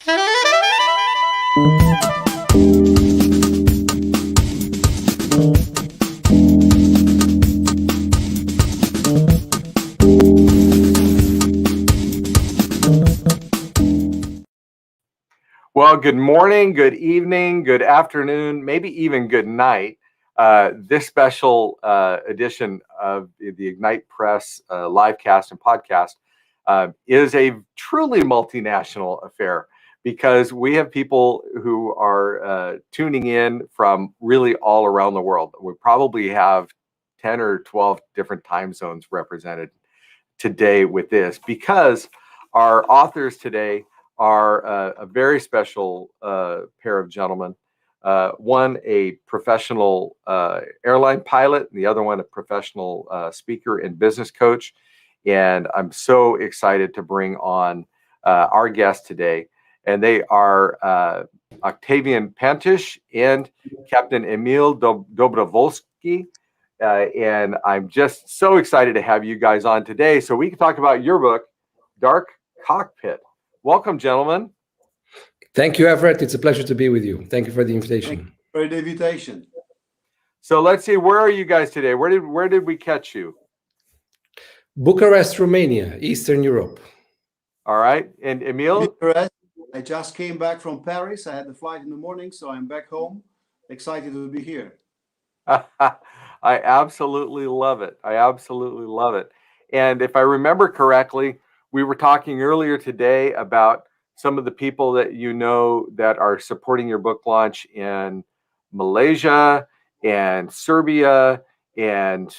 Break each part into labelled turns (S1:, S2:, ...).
S1: Well, good morning, good evening, good afternoon, maybe even good night. This special edition of the Ignite Press LiveCast and podcast is a truly multinational affair, because we have people who are tuning in from really all around the world. We probably have 10 or 12 different time zones represented today with this, because our authors today are a very special pair of gentlemen. One, a professional airline pilot, and the other one, a professional speaker and business coach. And I'm so excited to bring on our guest today. And they are Octavian Pantish and Captain Emil Dobrovolsky. And I'm just so excited to have you guys on today so we can talk about your book, Dark Cockpit. Welcome, gentlemen.
S2: Thank you, Everett. It's a pleasure to be with you. Thank you for the invitation.
S3: Thank you for the invitation.
S1: So let's see, where are you guys today? Where did we catch you?
S2: Bucharest, Romania, Eastern Europe.
S1: All right. And Emil?
S3: Bucharest. I just came back from Paris. I had the flight in the morning, so I'm back home. Excited to be here.
S1: I absolutely love it. I absolutely love it. And if I remember correctly, we were talking earlier today about some of the people that you know that are supporting your book launch in Malaysia and Serbia and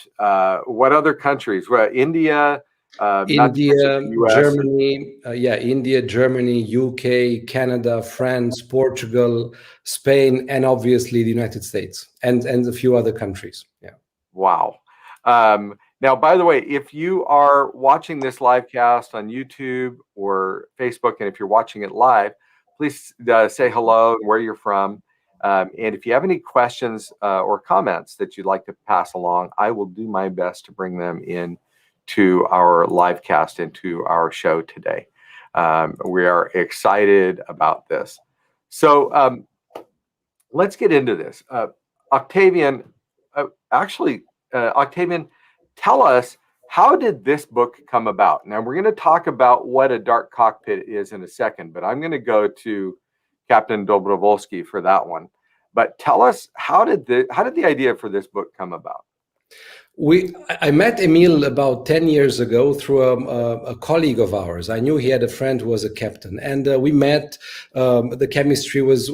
S1: what other countries? Well, India,
S2: India, Germany, India, Germany, UK, Canada, France, Portugal, Spain, and obviously the United States and a few other countries. Yeah.
S1: Wow. Now, by the way, if you are watching this live cast on YouTube or Facebook, and if you're watching it live, please say hello and where you're from. And if you have any questions or comments that you'd like to pass along, I will do my best to bring them in to our live cast, into our show today. We are excited about this. So let's get into this. Octavian, Octavian, tell us, how did this book come about? Now, we're going to talk about what a dark cockpit is in a second, but I'm going to go to Captain Dobrovolsky for that one. But tell us, how did the idea for this book come about?
S2: I met Emil about 10 years ago through a colleague of ours. I knew he had a friend who was a captain, and we met. The chemistry was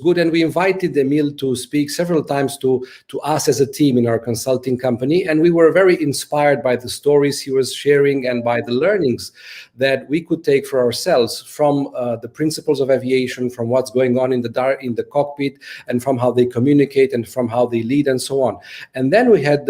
S2: good, and we invited Emil to speak several times to us as a team in our consulting company. And we were very inspired by the stories he was sharing and by the learnings that we could take for ourselves from the principles of aviation, from what's going on in the cockpit, and from how they communicate and from how they lead and so on. And then we had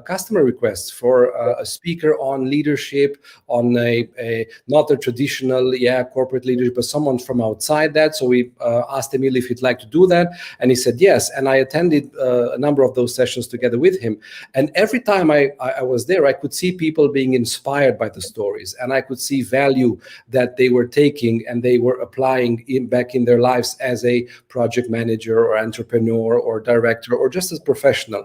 S2: customer requests for a speaker on leadership, on a not a traditional corporate leadership, but someone from outside that. So we asked Emil if he'd like to do that, and he said yes. And I attended a number of those sessions together with him. And every time I was there, I could see people being inspired by the stories, and I could see value that they were taking and they were applying back in their lives as a project manager or entrepreneur or director or just as professional.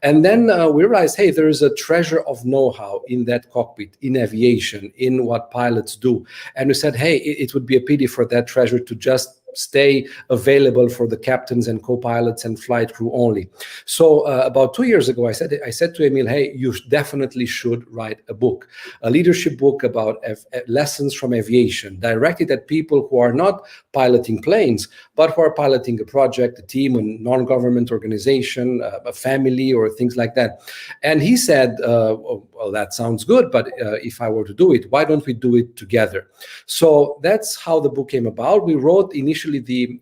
S2: And then we realized, hey, there is a treasure of know-how in that cockpit, in aviation, in what pilots do. And we said, hey, it would be a pity for that treasure to just stay available for the captains and co-pilots and flight crew only. So about 2 years ago, I said to Emil, hey, you definitely should write a book, a leadership book about lessons from aviation, directed at people who are not piloting planes, but who are piloting a project, a team, a non-government organization, a family, or things like that. And he said, well, that sounds good, but if I were to do it, why don't we do it together? So that's how the book came about. We wrote initially the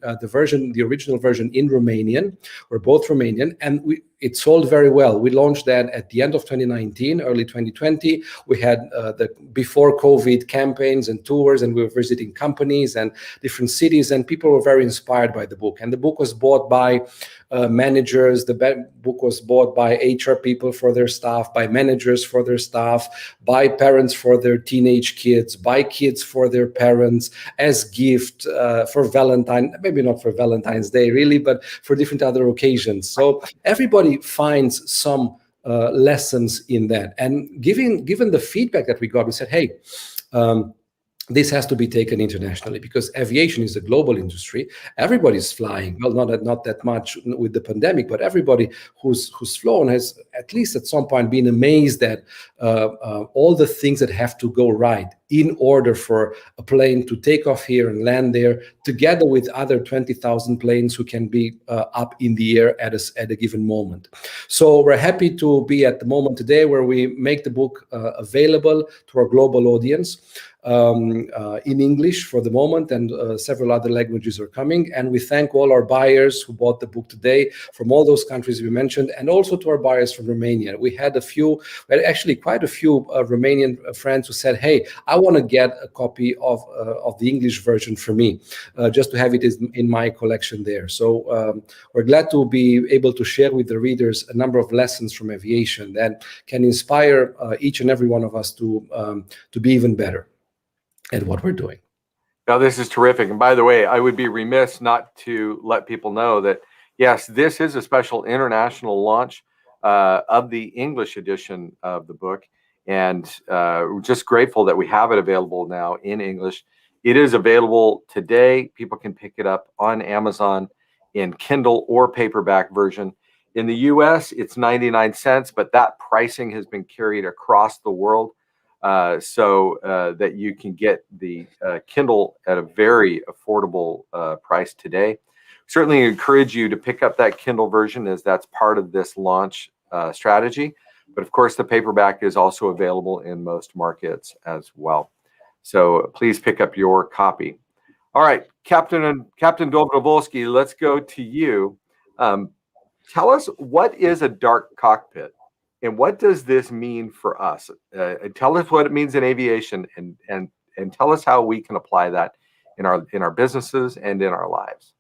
S2: original version in Romanian. We're both Romanian, and it sold very well. We launched that at the end of 2019, early 2020. We had the before COVID campaigns and tours, and we were visiting companies and different cities, and people were very inspired by the book. And the book was bought by managers. The book was bought by HR people for their staff, by managers for their staff, by parents for their teenage kids, by kids for their parents, as gift for Valentine, maybe not for Valentine's Day really, but for different other occasions. So everybody finds some lessons in that. And given the feedback that we got, we said, hey, this has to be taken internationally, because aviation is a global industry. Everybody's flying. Well, not that much with the pandemic, but everybody who's flown has at least at some point been amazed at all the things that have to go right in order for a plane to take off here and land there, together with other 20,000 planes who can be up in the air at a given moment. So we're happy to be at the moment today where we make the book available to our global audience. In English for the moment, and several other languages are coming. And we thank all our buyers who bought the book today from all those countries we mentioned, and also to our buyers from Romania. We had actually quite a few Romanian friends who said, hey, I want to get a copy of the English version for me, just to have it in my collection there. So we're glad to be able to share with the readers a number of lessons from aviation that can inspire each and every one of us to be even better at what we're doing.
S1: Now, this is terrific. And by the way, I would be remiss not to let people know that, yes, this is a special international launch of the English edition of the book. And we're just grateful that we have it available now in English. It is available today. People can pick it up on Amazon in Kindle or paperback version. In the US, it's 99 cents, but that pricing has been carried across the world. So that you can get the Kindle at a very affordable price today. Certainly encourage you to pick up that Kindle version, as that's part of this launch strategy. But of course, the paperback is also available in most markets as well. So please pick up your copy. All right, Captain Dobrovolsky, let's go to you. Tell us, what is a dark cockpit? And what does this mean for us? Tell us what it means in aviation, and tell us how we can apply that in our businesses and in our lives.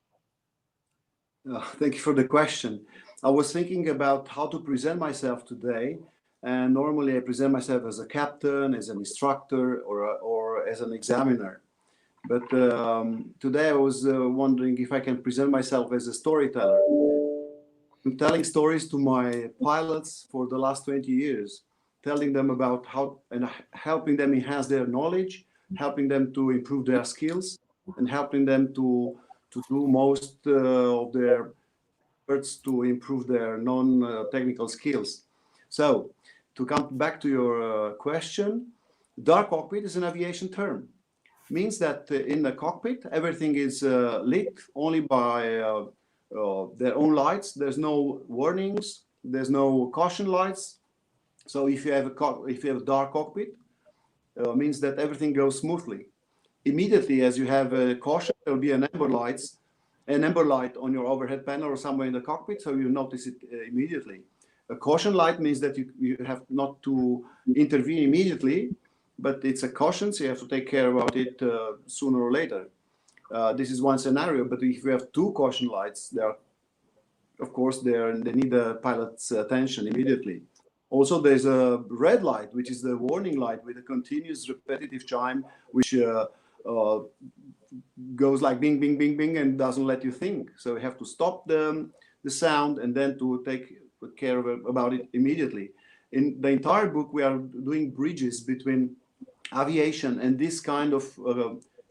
S3: Thank you for the question. I was thinking about how to present myself today, and normally I present myself as a captain, as an instructor, or as an examiner. But today I was wondering if I can present myself as a storyteller. I'm telling stories to my pilots for the last 20 years, telling them about how, and helping them enhance their knowledge, helping them to improve their skills, and helping them to do most of their efforts to improve their non-technical skills. So, to come back to your question, dark cockpit is an aviation term. Means that in the cockpit, everything is lit only by their own lights. There's no warnings. There's no caution lights. So if you have a dark cockpit, means that everything goes smoothly. Immediately, as you have a caution, there will be an amber light on your overhead panel or somewhere in the cockpit, so you notice it immediately. A caution light means that you have not to intervene immediately, but it's a caution, so you have to take care about it sooner or later. This is one scenario, but if you have two caution lights, they need the pilot's attention immediately. Also, there's a red light, which is the warning light with a continuous repetitive chime, which goes like bing, bing, bing, bing, and doesn't let you think. So you have to stop the sound and then to take care about it immediately. In the entire book, we are doing bridges between aviation and this kind of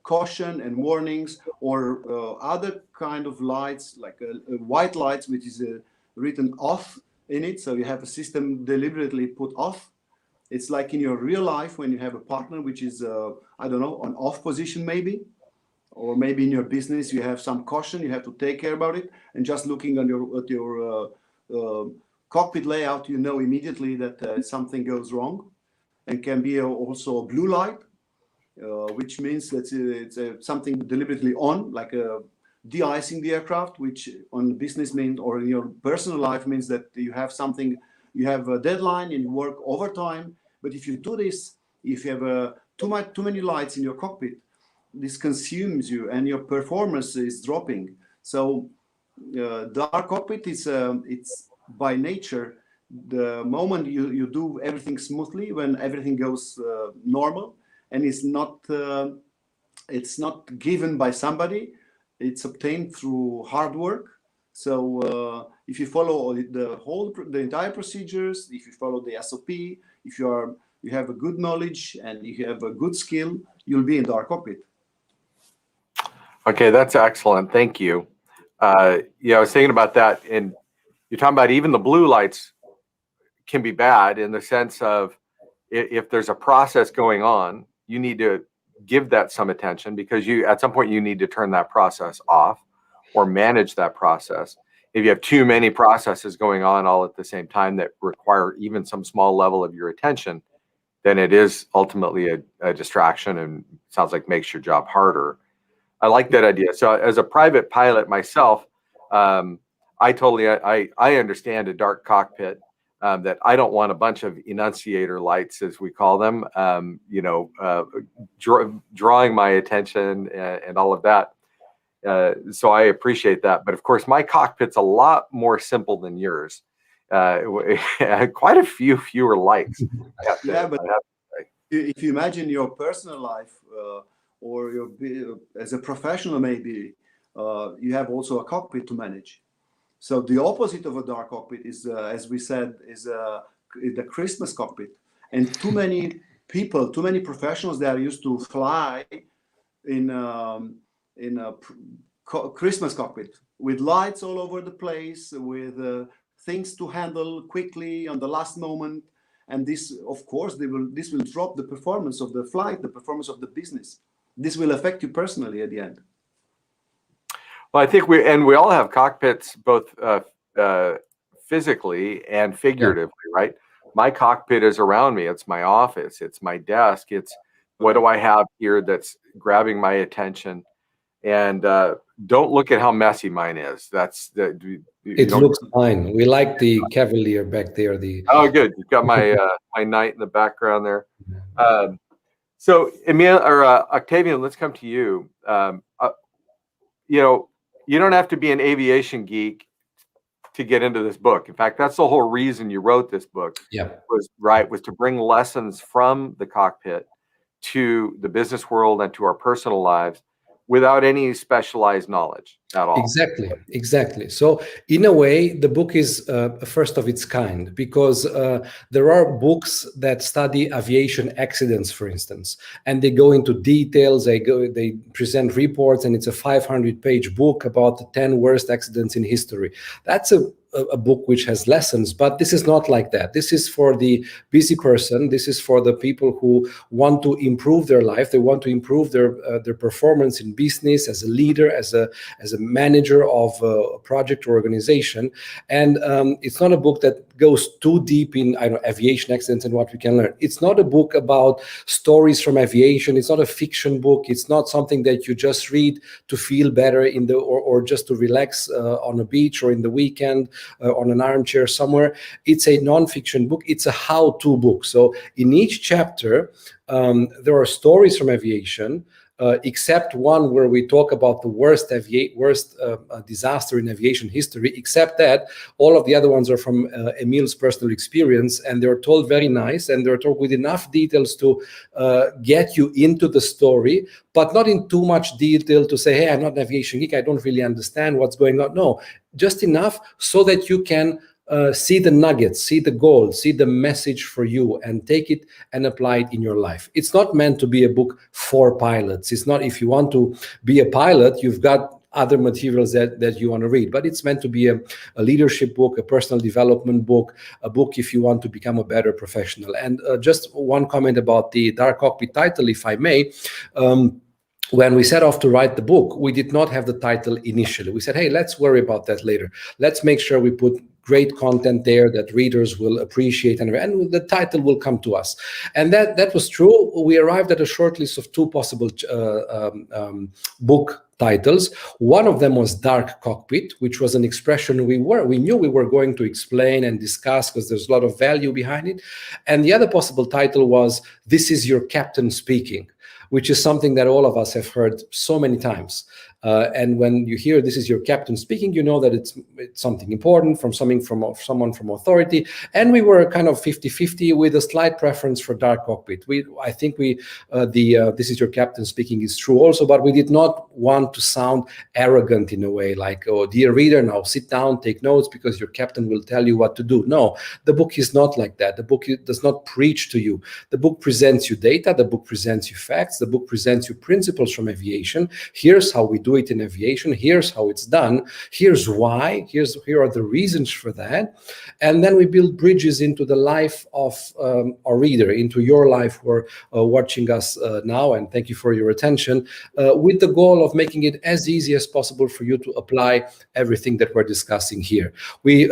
S3: caution and warnings, or other kind of lights, like white lights, which is written off in it. So you have a system deliberately put off. It's like in your real life when you have a partner which is, I don't know, on off position maybe, or maybe in your business you have some caution, you have to take care about it. And just looking at your cockpit layout, you know immediately that something goes wrong. And can be also a blue light, which means that it's something deliberately on, like de-icing the aircraft, which on business means, or in your personal life means that you have something, you have a deadline and you work overtime. But if you do this, if you have too many lights in your cockpit, this consumes you and your performance is dropping. So dark cockpit is it's by nature the moment you do everything smoothly, when everything goes normal, and it's not given by somebody, it's obtained through hard work. So if you follow the entire procedures, if you follow the SOP, if you have a good knowledge and you have a good skill, you'll be in dark cockpit.
S1: Okay, that's excellent. Thank you. I was thinking about that, and you're talking about even the blue lights can be bad in the sense of if there's a process going on, you need to give that some attention, because at some point you need to turn that process off or manage that process. If you have too many processes going on all at the same time that require even some small level of your attention, then it is ultimately a distraction, and sounds like makes your job harder. I like that idea. So as a private pilot myself, I understand a dark cockpit, that I don't want a bunch of enunciator lights, as we call them, drawing my attention and all of that. So I appreciate that. But of course, my cockpit's a lot more simple than yours. Quite a few fewer lights.
S3: If you imagine your personal life, or as a professional, maybe you have also a cockpit to manage. So the opposite of a dark cockpit is, as we said, is the Christmas cockpit. And too many people, too many professionals, they are used to fly in a Christmas cockpit with lights all over the place, with things to handle quickly on the last moment. And this, of course, this will drop the performance of the flight, the performance of the business. This will affect you personally at the end.
S1: Well, I think we all have cockpits, both physically and figuratively, right? My cockpit is around me. It's my office. It's my desk. It's what do I have here that's grabbing my attention? And don't look at how messy mine is.
S2: It looks fine. We like the Cavalier back there.
S1: Oh, good. You've got my my knight in the background there. So Emil or Octavian, let's come to you. You don't have to be an aviation geek to get into this book. In fact, that's the whole reason you wrote this book. Was to bring lessons from the cockpit to the business world and to our personal lives without any specialized knowledge at all.
S2: Exactly. So in a way, the book is a first of its kind, because there are books that study aviation accidents, for instance, and they go into details. They present reports, and it's a 500-page book about the 10 worst accidents in history. That's a book which has lessons, but this is not like that. This is for the busy person. This is for the people who want to improve their life. They want to improve their performance in business, as a leader, as a manager of a project or organization. And it's not a book that goes too deep in aviation accidents and what we can learn. It's not a book about stories from aviation. It's not a fiction book. It's not something that you just read to feel better or just to relax on a beach or in the weekend on an armchair somewhere. It's a non-fiction book. It's a how-to book. So in each chapter, there are stories from aviation, except one where we talk about the worst disaster in aviation history. Except that, all of the other ones are from Emil's personal experience, and they're told very nice, and they're told with enough details to get you into the story, but not in too much detail to say, hey, I'm not an aviation geek, I don't really understand what's going on. No, just enough so that you can see the nuggets, see the gold, see the message for you, and take it and apply it in your life. It's not meant to be a book for pilots. It's not, if you want to be a pilot, you've got other materials that you want to read, but it's meant to be a leadership book, a personal development book, a book if you want to become a better professional. And just one comment about the Dark Cockpit title, if I may. When we set off to write the book, we did not have the title initially. We said, hey, let's worry about that later. Let's make sure we put great content there that readers will appreciate, and the title will come to us. And that was true. We arrived at a short list of 2 possible book titles. One of them was Dark Cockpit, which was an expression we knew we were going to explain and discuss because there's a lot of value behind it. And the other possible title was This Is Your Captain Speaking, which is something that all of us have heard so many times. And when you hear This Is Your Captain Speaking, you know that it's something important from someone from authority. And we were kind of 50-50 with a slight preference for Dark Cockpit. I think This Is Your Captain Speaking is true also, but we did not want to sound arrogant in a way, like, oh, dear reader, now sit down, take notes, because your captain will tell you what to do. No, the book is not like that. The book does not preach to you. The book presents you data. The book presents you facts. The book presents you principles from aviation. Here's how we do it in aviation. Here's how it's done. Here's why. Here are the reasons for that. And then we build bridges into the life of our reader, into your life who are watching us now. And thank you for your attention, with the goal of making it as easy as possible for you to apply everything that we're discussing here. We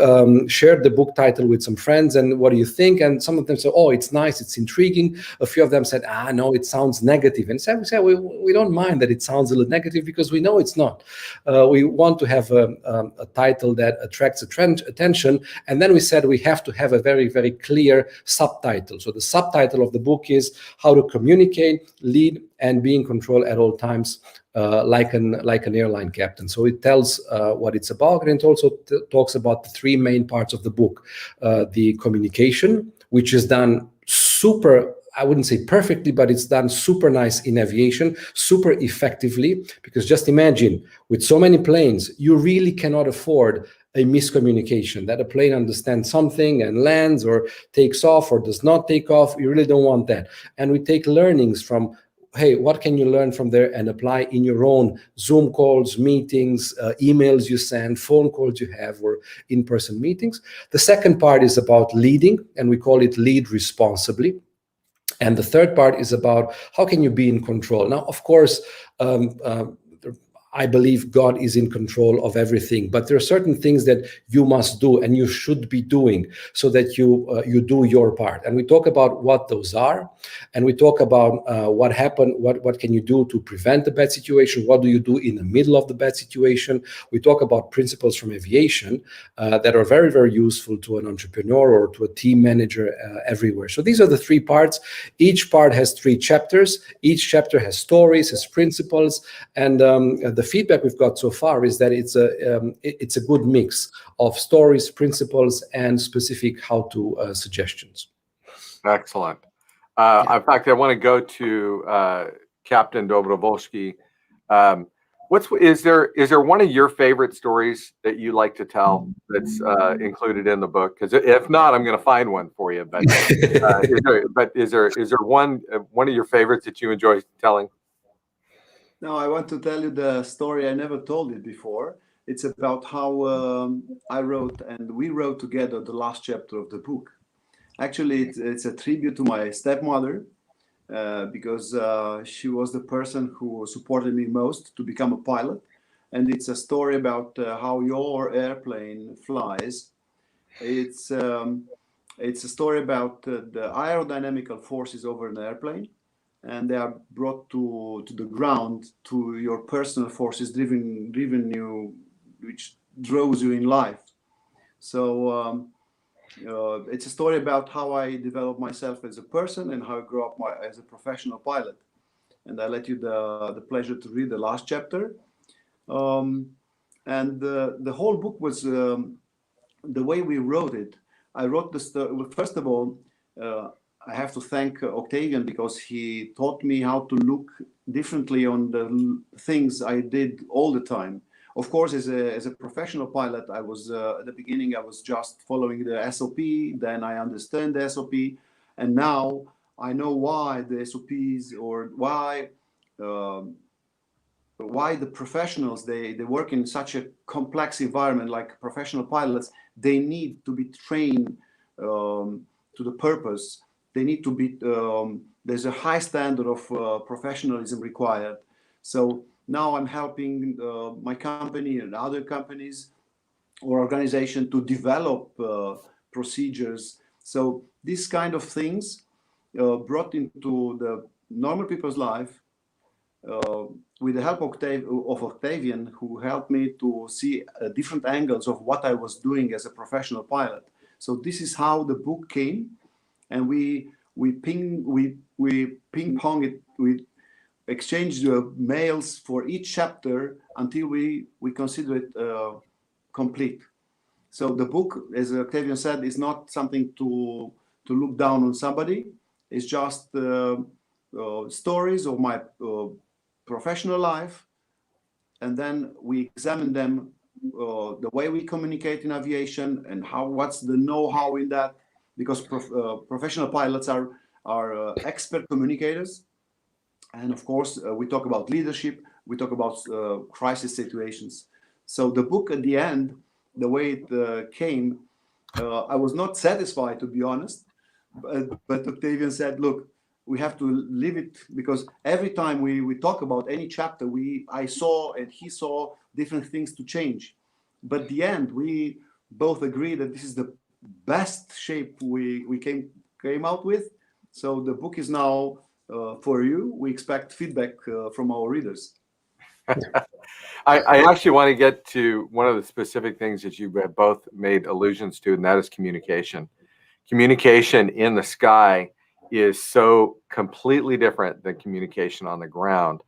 S2: shared the book title with some friends, and what do you think? And some of them said, oh, it's nice, it's intriguing. A few of them said, no, it sounds negative. And so we said, we don't mind that it sounds a little negative, because we know it's not. We want to have a title that attracts attention. And then we said we have to have a very, very clear subtitle. So the subtitle of the book is How to Communicate, Lead, and Be in Control at All Times, like an airline captain. So it tells what it's about, and it also talks about the 3 main parts of the book. The communication, which is done super, I wouldn't say perfectly, but it's done super nice in aviation, super effectively, because just imagine, with so many planes, you really cannot afford a miscommunication, that a plane understands something and lands or takes off or does not take off. You really don't want that. And we take learnings from, hey, what can you learn from there and apply in your own Zoom calls, meetings, emails you send, phone calls you have, or in-person meetings. The second part is about leading, and we call it Lead Responsibly. And the third part is about how can you be in control. Now, of course, I believe God is in control of everything, but there are certain things that you must do and you should be doing so that you do your part. And we talk about what those are, and we talk about what happened, what can you do to prevent the bad situation, what do you do in the middle of the bad situation. We talk about principles from aviation that are very, very useful to an entrepreneur or to a team manager everywhere. So these are the 3 parts. Each part has 3 chapters. Each chapter has stories, has principles, and the feedback we've got so far is that it's a good mix of stories, principles, and specific how-to suggestions.
S1: Excellent. In fact, I want to go to Captain Dobrovolsky. Is there one of your favorite stories that you like to tell that's included in the book? Because if not, I'm going to find one for you. But is there one of your favorites that you enjoy telling?
S3: No, I want to tell you the story. I never told it before. It's about how I wrote and we wrote together the last chapter of the book. Actually, it's a tribute to my stepmother because she was the person who supported me most to become a pilot. And it's a story about how your airplane flies. It's a story about the aerodynamical forces over an airplane, and they are brought to the ground to your personal forces driven you, which draws you in life. So it's a story about how I developed myself as a person and how I grew up as a professional pilot. And I let you the pleasure to read the last chapter. And the whole book was the way we wrote it. I wrote the story. Well, first of all, I have to thank Octavian because he taught me how to look differently on the things I did all the time. Of course, as a professional pilot, I was at the beginning, I was just following the SOP. Then I understand the SOP, and now I know why the SOPs or why the professionals they work in such a complex environment like professional pilots. They need to be trained to the purpose. They need to be, there's a high standard of professionalism required. So now I'm helping my company and other companies or organization to develop procedures. So these kind of things brought into the normal people's life with the help of Octavian, who helped me to see different angles of what I was doing as a professional pilot. So this is how the book came, and we ping pong it. We exchanged mails for each chapter until we consider it complete. So the book, as Octavian said, is not something to look down on somebody. It's just stories of my professional life, and then we examine them, the way we communicate in aviation, and what's the know-how in that, because professional pilots are expert communicators, and of course we talk about leadership, we talk about crisis situations. So the book at the end, the way it came, I was not satisfied, to be honest, but Octavian said, look, we have to leave it, because every time we talk about any chapter, I saw and he saw different things to change. But at the end, we both agree that this is the best shape we came out with. So the book is now for you. We expect feedback from our readers.
S1: I actually want to get to one of the specific things that you have both made allusions to, and that is communication. Communication in the sky is so completely different than communication on the ground,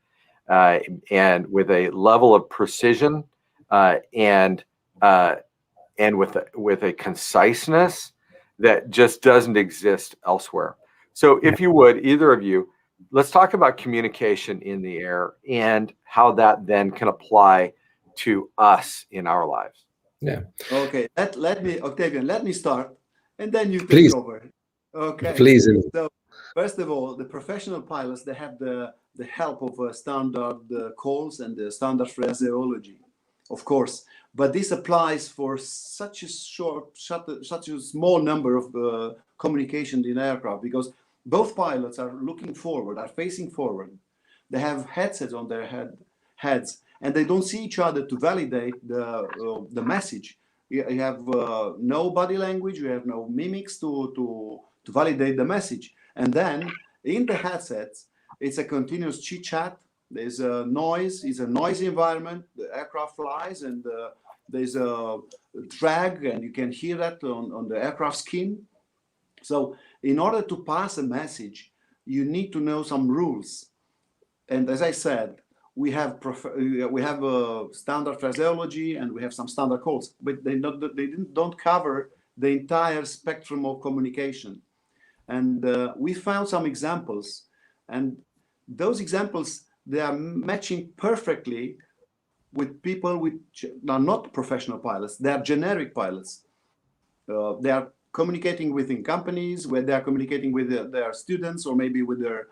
S1: and with a level of precision and with a conciseness that just doesn't exist elsewhere. So if you would, either of you, let's talk about communication in the air and how that then can apply to us in our lives.
S2: Yeah.
S3: Okay. Let me, Octavian, let me start, and then you take
S2: Please.
S3: over. Okay.
S2: Please.
S3: So first of all, the professional pilots, they have the help of standard calls and the standard phraseology, of course. But this applies for such a small number of communication in aircraft, because both pilots are looking forward, are facing forward. They have headsets on their heads, and they don't see each other to validate the message. You have no body language, you have no mimics to validate the message. And then in the headsets, it's a continuous chit chat. There's a noise, it's a noisy environment. The aircraft flies, and there's a drag, and you can hear that on the aircraft skin. So in order to pass a message, you need to know some rules. And as I said, we have a standard phraseology, and we have some standard calls, but they don't cover the entire spectrum of communication. And we found some examples, and those examples, they are matching perfectly with people which are not professional pilots. They are generic pilots. They are communicating within companies, where they are communicating with their students, or maybe with their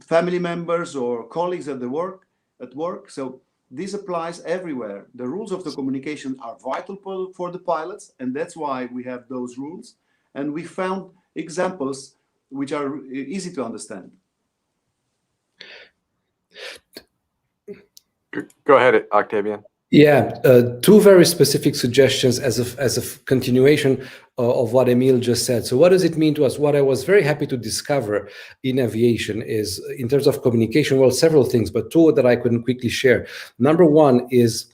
S3: family members or colleagues at work. So this applies everywhere. The rules of the communication are vital for the pilots, and that's why we have those rules. And we found examples which are easy to understand.
S1: Go ahead, Octavian.
S2: Yeah, two very specific suggestions as a continuation of what Emil just said. So what does it mean to us? What I was very happy to discover in aviation is, in terms of communication, well, several things, but two that I couldn't quickly share. Number one is,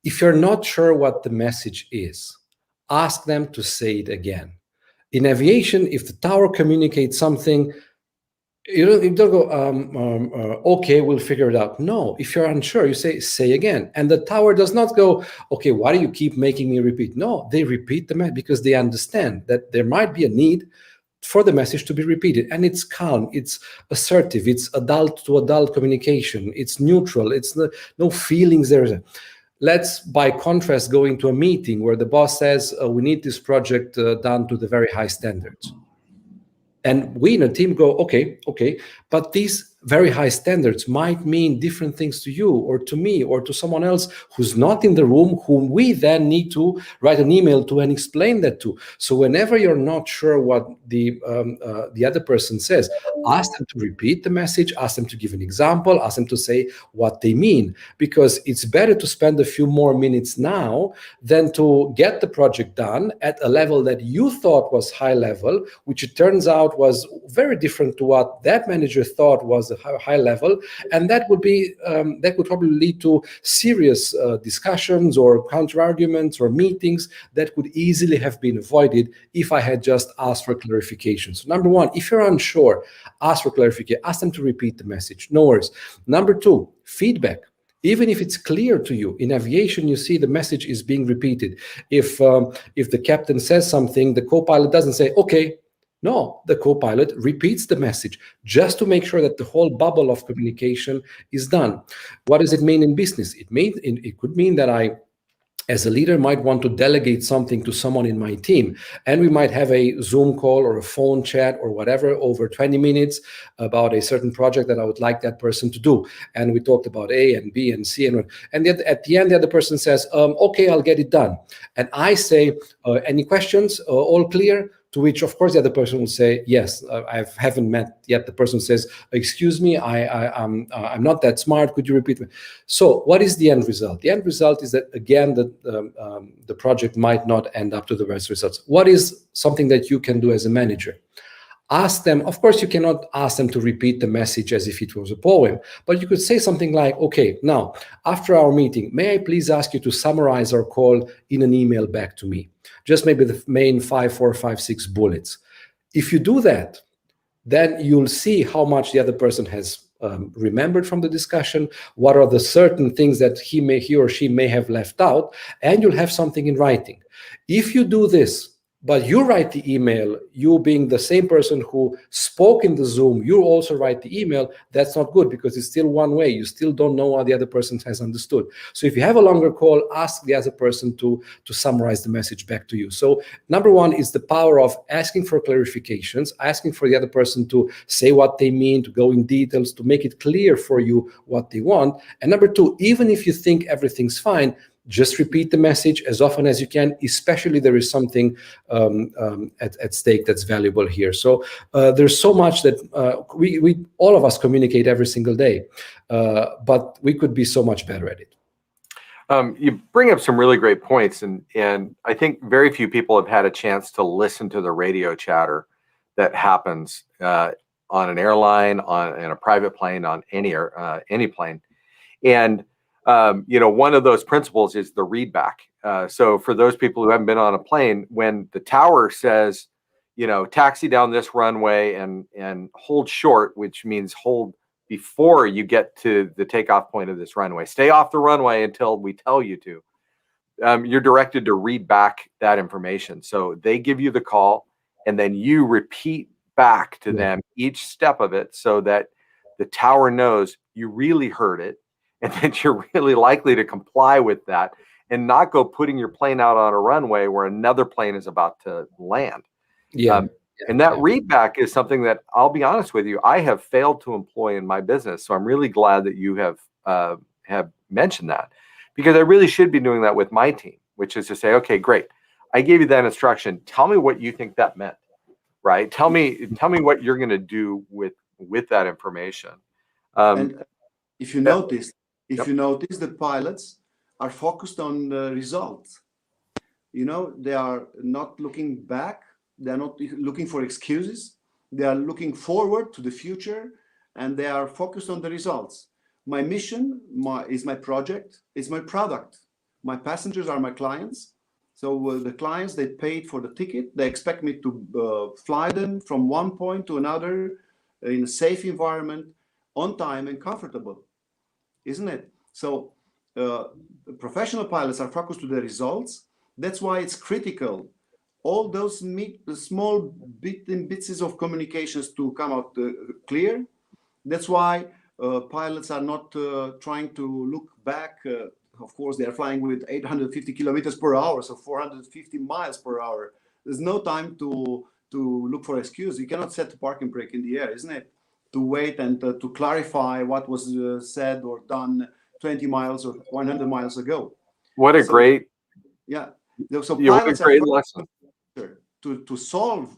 S2: if you're not sure what the message is, ask them to say it again. In aviation, if the tower communicates something, you don't go, okay, we'll figure it out. No, if you're unsure, you say again. And the tower does not go, okay, why do you keep making me repeat? No, they repeat the message because they understand that there might be a need for the message to be repeated. And it's calm, it's assertive, it's adult to adult communication, it's neutral, it's no feelings there. Let's, by contrast, go into a meeting where the boss says, we need this project done to the very high standards. And we in a team go, okay, but these very high standards might mean different things to you or to me or to someone else who's not in the room, whom we then need to write an email to and explain that to. So whenever you're not sure what the other person says, ask them to repeat the message, ask them to give an example, ask them to say what they mean, because it's better to spend a few more minutes now than to get the project done at a level that you thought was high level, which it turns out was very different to what that manager thought was a high level, and that would be that would probably lead to serious discussions or counter arguments or meetings that could easily have been avoided if I had just asked for clarification. So number one, if you're unsure, ask for clarification, ask them to repeat the message, no worries. Number two, feedback. Even if it's clear to you, in aviation, you see the message is being repeated. If the captain says something, the co-pilot doesn't say, okay. No, the co-pilot repeats the message just to make sure that the whole bubble of communication is done. What does it mean in business? It could mean that I, as a leader, might want to delegate something to someone in my team. And we might have a Zoom call or a phone chat or whatever over 20 minutes about a certain project that I would like that person to do. And we talked about A and B and C. And at the end, the other person says, okay, I'll get it done. And I say, any questions? All clear? To which, of course, the other person will say, yes, I haven't met yet. The person says, excuse me, I'm not that smart. Could you repeat me? So what is the end result? The end result is that, again, the project might not end up to the best results. What is something that you can do as a manager? Ask them, of course, you cannot ask them to repeat the message as if it was a poem, but you could say something like, okay, now, after our meeting, may I please ask you to summarize our call in an email back to me? Just maybe the main 5, 4, 5, 6 bullets. If you do that, then you'll see how much the other person has remembered from the discussion, what are the certain things that he or she may have left out, and you'll have something in writing. If you do this, but you write the email, you being the same person who spoke in the Zoom, you also write the email, that's not good because it's still one way. You still don't know what the other person has understood. So if you have a longer call, ask the other person to summarize the message back to you. So number one is the power of asking for clarifications, asking for the other person to say what they mean, to go in details, to make it clear for you what they want. And number two, even if you think everything's fine, just repeat the message as often as you can, especially there is something at stake that's valuable here. So there's so much that we all of us communicate every single day, but we could be so much better at it.
S1: You bring up some really great points, and I think very few people have had a chance to listen to the radio chatter that happens on an airline, in a private plane, on any plane, and one of those principles is the read back. So for those people who haven't been on a plane, when the tower says, taxi down this runway and hold short, which means hold before you get to the takeoff point of this runway, stay off the runway until we tell you to, you're directed to read back that information. So they give you the call and then you repeat back to them each step of it so that the tower knows you really heard it, and that you're really likely to comply with that and not go putting your plane out on a runway where another plane is about to land. And that read back is something that, I'll be honest with you, I have failed to employ in my business. So I'm really glad that you have mentioned that, because I really should be doing that with my team, which is to say, okay, great, I gave you that instruction. Tell me what you think that meant, right? Tell me what you're going to do with that information.
S3: And if you notice, the pilots are focused on the results. They are not looking back. They're not looking for excuses. They are looking forward to the future, and they are focused on the results. My mission is my project, is my product. My passengers are my clients. So the clients, they paid for the ticket. They expect me to fly them from one point to another in a safe environment, on time and comfortable. Isn't it? So professional pilots are focused to the results. That's why it's critical. All those small bits of communications to come out clear. That's why pilots are not trying to look back. Of course, they are flying with 850 kilometers per hour, so 450 miles per hour. There's no time to look for excuse. You cannot set the parking brake in the air, isn't it? wait and to clarify what was said or done 20 miles or 100 miles ago.
S1: What a
S3: So,
S1: great,
S3: yeah. So
S1: yeah, what a
S3: pilots are
S1: great lesson.
S3: to solve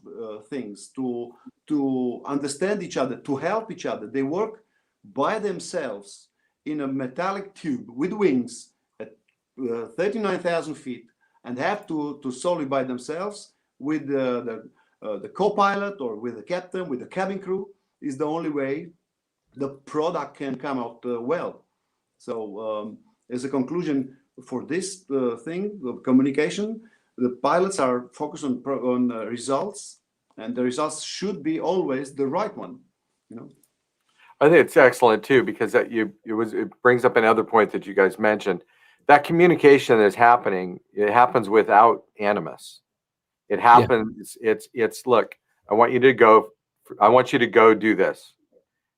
S3: things, to understand each other, to help each other. They work by themselves in a metallic tube with wings at 39,000 feet and have to solve it by themselves with the co-pilot or with the captain, with the cabin crew, is the only way the product can come out well. So as a conclusion for this thing of communication, the pilots are focused on results, and the results should be always the right one. You know.
S1: I think it's excellent too, because it brings up another point that you guys mentioned. That communication is happening. It happens without animus. It happens. It's look. I want you to go. I want you to go do this.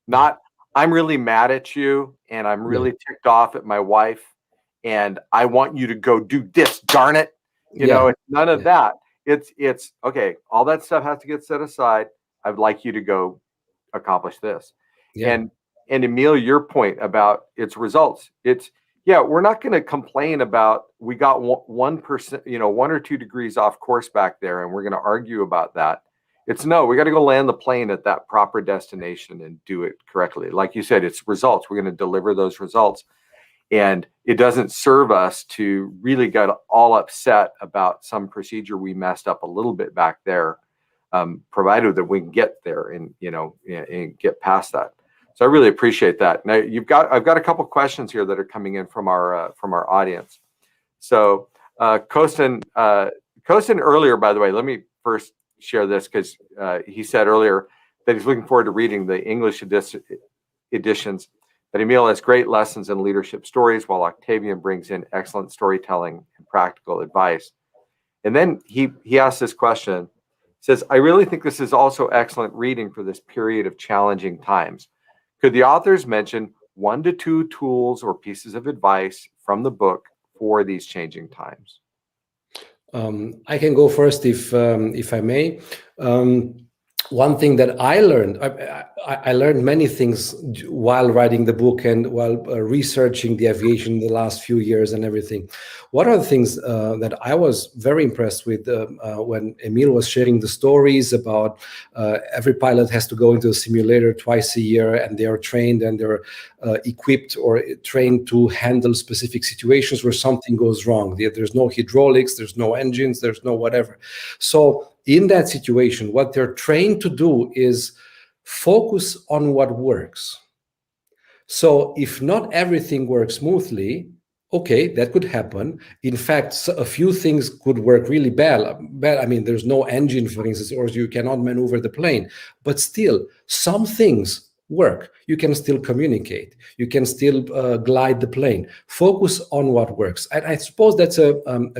S1: Not, I'm really mad at you and I'm really ticked off at my wife and I want you to go do this, darn it. You know, it's none of that. It's okay. All that stuff has to get set aside. I'd like you to go accomplish this. And Emil, your point about its results, we're not going to complain about we got 1%, 1 or 2 degrees off course back there, and we're going to argue about that. It's no, we got to go land the plane at that proper destination and do it correctly. Like you said, it's results. We're going to deliver those results. And it doesn't serve us to really get all upset about some procedure we messed up a little bit back there, provided that we can get there and get past that. So I really appreciate that. Now I've got a couple questions here that are coming in from our audience. So Kostin earlier, by the way, let me first share this because he said earlier that he's looking forward to reading the English editions. That Emil has great lessons and leadership stories, while Octavian brings in excellent storytelling and practical advice. And then he asked this question. He says, I really think this is also excellent reading for this period of challenging times. Could the authors mention 1 to 2 tools or pieces of advice from the book for these changing times?
S2: I can go first if I may. One thing that I learned, I learned many things while writing the book and while researching the aviation in the last few years and everything. One of the things that I was very impressed with when Emil was sharing the stories about every pilot has to go into a simulator twice a year, and they are trained and they're equipped or trained to handle specific situations where something goes wrong. There's no hydraulics, there's no engines, there's no whatever. So in that situation, what they're trained to do is focus on what works. So if not everything works smoothly, okay, that could happen. In fact, a few things could work really bad. I mean, there's no engine, for instance, or you cannot maneuver the plane. But still, some things work. You can still communicate. You can still glide the plane. Focus on what works. And I suppose that's a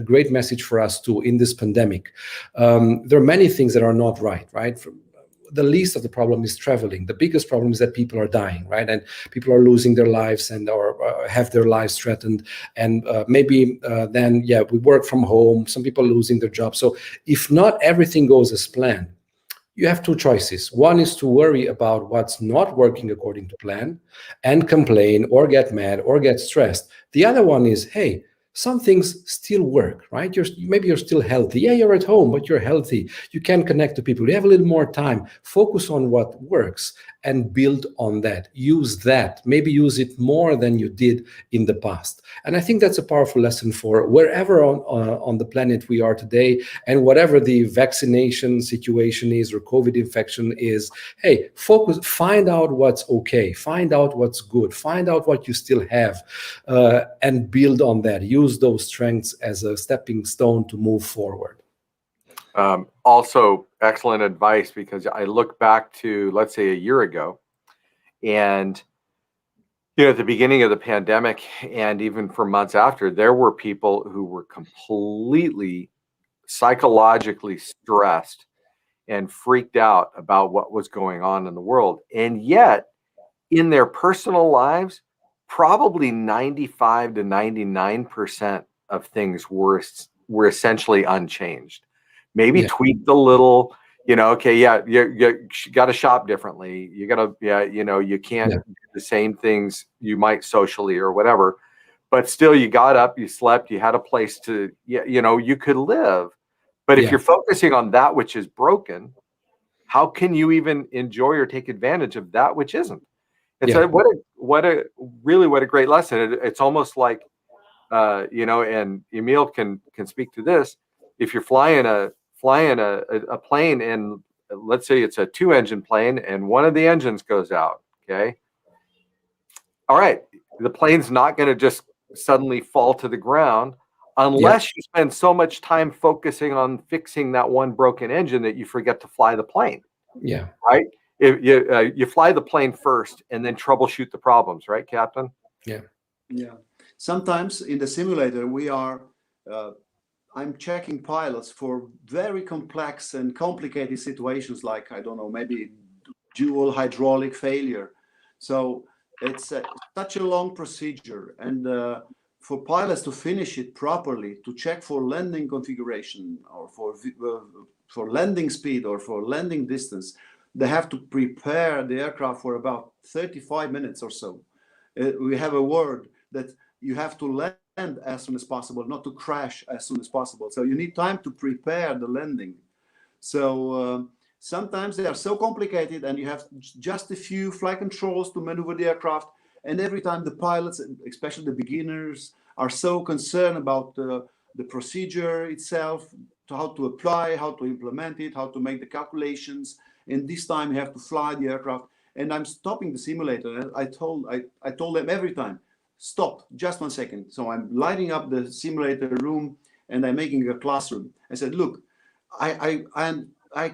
S2: great message for us too in this pandemic. There are many things that are not right? The least of the problem is traveling. The biggest problem is that people are dying, right? And people are losing their lives and or have their lives threatened. And maybe then, we work from home. Some people are losing their jobs. So if not everything goes as planned, you have 2 choices. One is to worry about what's not working according to plan and complain or get mad or get stressed. The other one is, hey, some things still work, right? Maybe you're still healthy. Yeah, you're at home, but you're healthy. You can connect to people. You have a little more time. Focus on what works and build on that. Use that. Maybe use it more than you did in the past. And I think that's a powerful lesson for wherever on the planet we are today, and whatever the vaccination situation is or COVID infection is. Hey, focus, find out what's okay, find out what's good, find out what you still have, and build on that. Use those strengths as a stepping stone to move forward.
S1: Also, excellent advice, because I look back to, let's say, a year ago, and at the beginning of the pandemic, and even for months after, there were people who were completely psychologically stressed and freaked out about what was going on in the world. And yet, in their personal lives, probably 95 to 99% of things were essentially unchanged. Maybe tweaked a little, Okay, yeah, you got to shop differently. You got to, yeah, you can't do the same things you might socially or whatever, but still you got up, you slept, you had a place to, you could live. But if you're focusing on that which is broken, how can you even enjoy or take advantage of that which isn't? And so what a great lesson. It's almost like, and Emil can speak to this. If you're flying a plane, and let's say it's a 2-engine plane and one of the engines goes out, okay, all right, the plane's not going to just suddenly fall to the ground unless you spend so much time focusing on fixing that one broken engine that you forget to fly the plane. Right. If you fly the plane first and then troubleshoot the problems, right, Captain?
S3: Yeah. Sometimes in the simulator we are I'm checking pilots for very complex and complicated situations, like, I don't know, maybe dual hydraulic failure. So it's such a long procedure, and for pilots to finish it properly, to check for landing configuration or for landing speed or for landing distance, they have to prepare the aircraft for about 35 minutes or so. We have a word that you have to land as soon as possible, not to crash as soon as possible. So you need time to prepare the landing. So sometimes they are so complicated, and you have just a few flight controls to maneuver the aircraft. And every time the pilots, especially the beginners, are so concerned about the procedure itself, to how to apply, how to implement it, how to make the calculations. And this time you have to fly the aircraft. And I'm stopping the simulator. And I told them every time, stop, just 1 second. So I'm lighting up the simulator room and I'm making a classroom. I said, look, I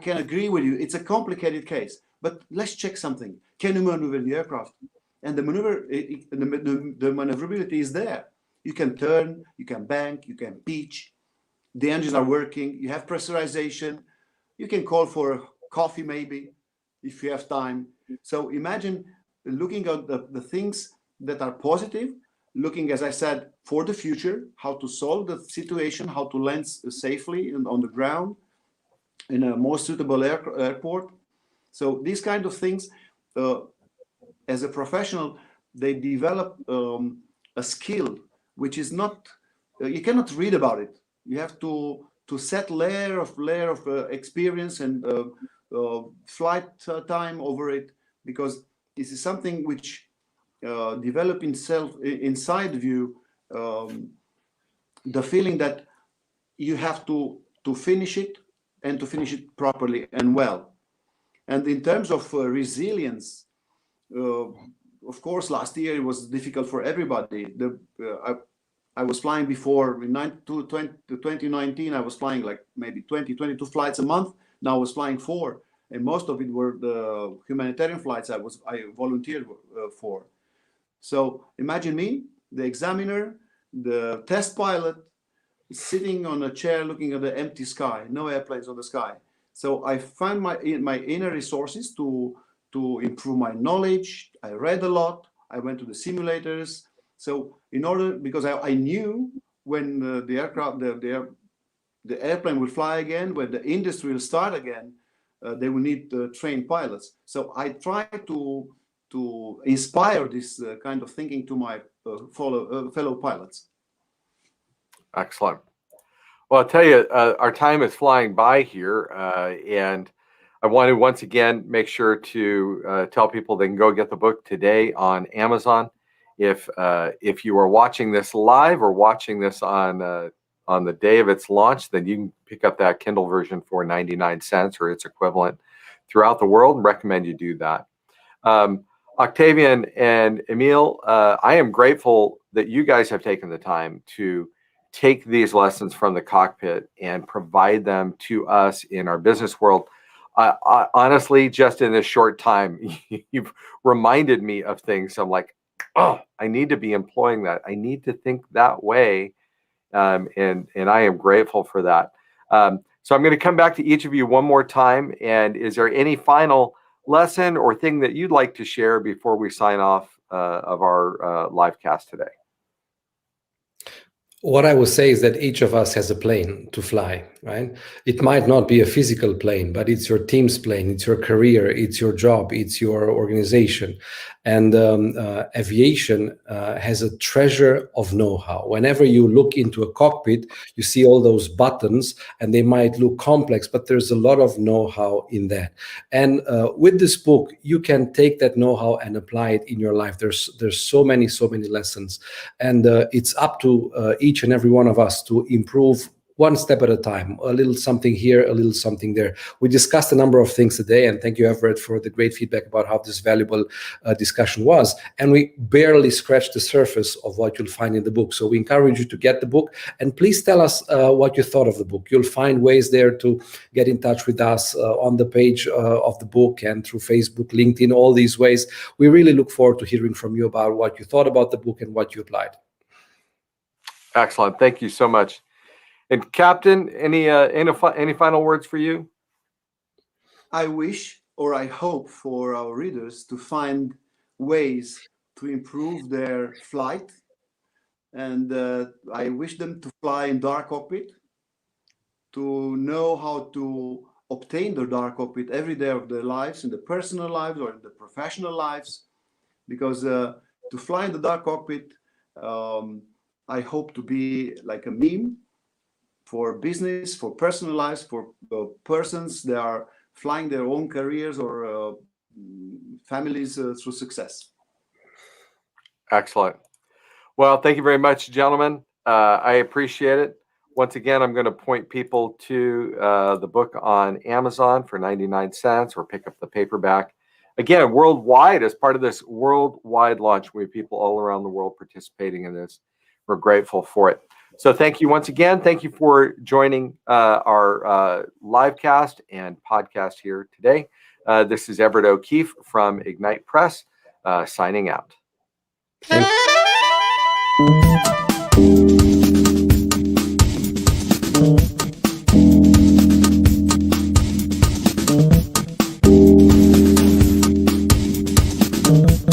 S3: can agree with you. It's a complicated case, but let's check something. Can you maneuver the aircraft? And the maneuverability is there. You can turn, you can bank, you can pitch. The engines are working. You have pressurization. You can call for coffee maybe if you have time. So imagine looking at the things that are positive, looking, as I said, for the future, how to solve the situation, how to land safely and on the ground in a more suitable airport. So these kind of things, as a professional, they develop a skill which is not, you cannot read about it. You have to set layer of experience and flight time over it, because this is something which develop inside of you, the feeling that you have to finish it, and to finish it properly and well. And in terms of resilience, of course, last year it was difficult for everybody. I was flying before in 2019. I was flying like maybe 22 flights a month. Now I was flying 4, and most of it were the humanitarian flights I volunteered for. So imagine me, the examiner, the test pilot, sitting on a chair looking at the empty sky, no airplanes on the sky. So I found my inner resources to improve my knowledge. I read a lot. I went to the simulators. So because I knew when the airplane will fly again, when the industry will start again, they will need trained pilots. So I try to inspire this kind of thinking to my fellow pilots.
S1: Excellent. Well, I'll tell you, our time is flying by here, and I want to once again make sure to tell people they can go get the book today on Amazon. If you are watching this live or watching this on the day of its launch, then you can pick up that Kindle version for 99 cents or its equivalent throughout the world, and recommend you do that. Octavian and Emil, I am grateful that you guys have taken the time to take these lessons from the cockpit and provide them to us in our business world. Honestly, just in this short time, you've reminded me of things. I'm like, oh, I need to be employing that. I need to think that way. And I am grateful for that. So I'm going to come back to each of you one more time. And is there any final lesson or thing that you'd like to share before we sign off of our live cast today?
S2: What I would say is that each of us has a plane to fly, right? It might not be a physical plane, but it's your team's plane, it's your career, it's your job, it's your organization. And aviation has a treasure of know-how. Whenever you look into a cockpit, you see all those buttons, and they might look complex, but there's a lot of know-how in that. And with this book, you can take that know-how and apply it in your life. There's so many lessons, and it's up to each and every one of us to improve one step at a time, a little something here, a little something there. We discussed a number of things today, and thank you, Everett, for the great feedback about how this valuable discussion was. And we barely scratched the surface of what you'll find in the book. So we encourage you to get the book, and please tell us what you thought of the book. You'll find ways there to get in touch with us on the page of the book and through Facebook, LinkedIn, all these ways. We really look forward to hearing from you about what you thought about the book and what you applied.
S1: Excellent. Thank you so much. And Captain, any final words for you?
S3: I wish, or I hope for our readers to find ways to improve their flight. And I wish them to fly in dark cockpit, to know how to obtain the dark cockpit every day of their lives, in the personal lives or in the professional lives. Because to fly in the dark cockpit, I hope to be like a meme for business, for personal lives, for persons that are flying their own careers or families through success.
S1: Excellent. Well, thank you very much, gentlemen. I appreciate it. Once again, I'm going to point people to the book on Amazon for 99 cents, or pick up the paperback. Again, worldwide, as part of this worldwide launch, we have people all around the world participating in this. We're grateful for it. So thank you once again. Thank you for joining our livecast and podcast here today. This is Everett O'Keefe from Ignite Press, signing out. Thank you.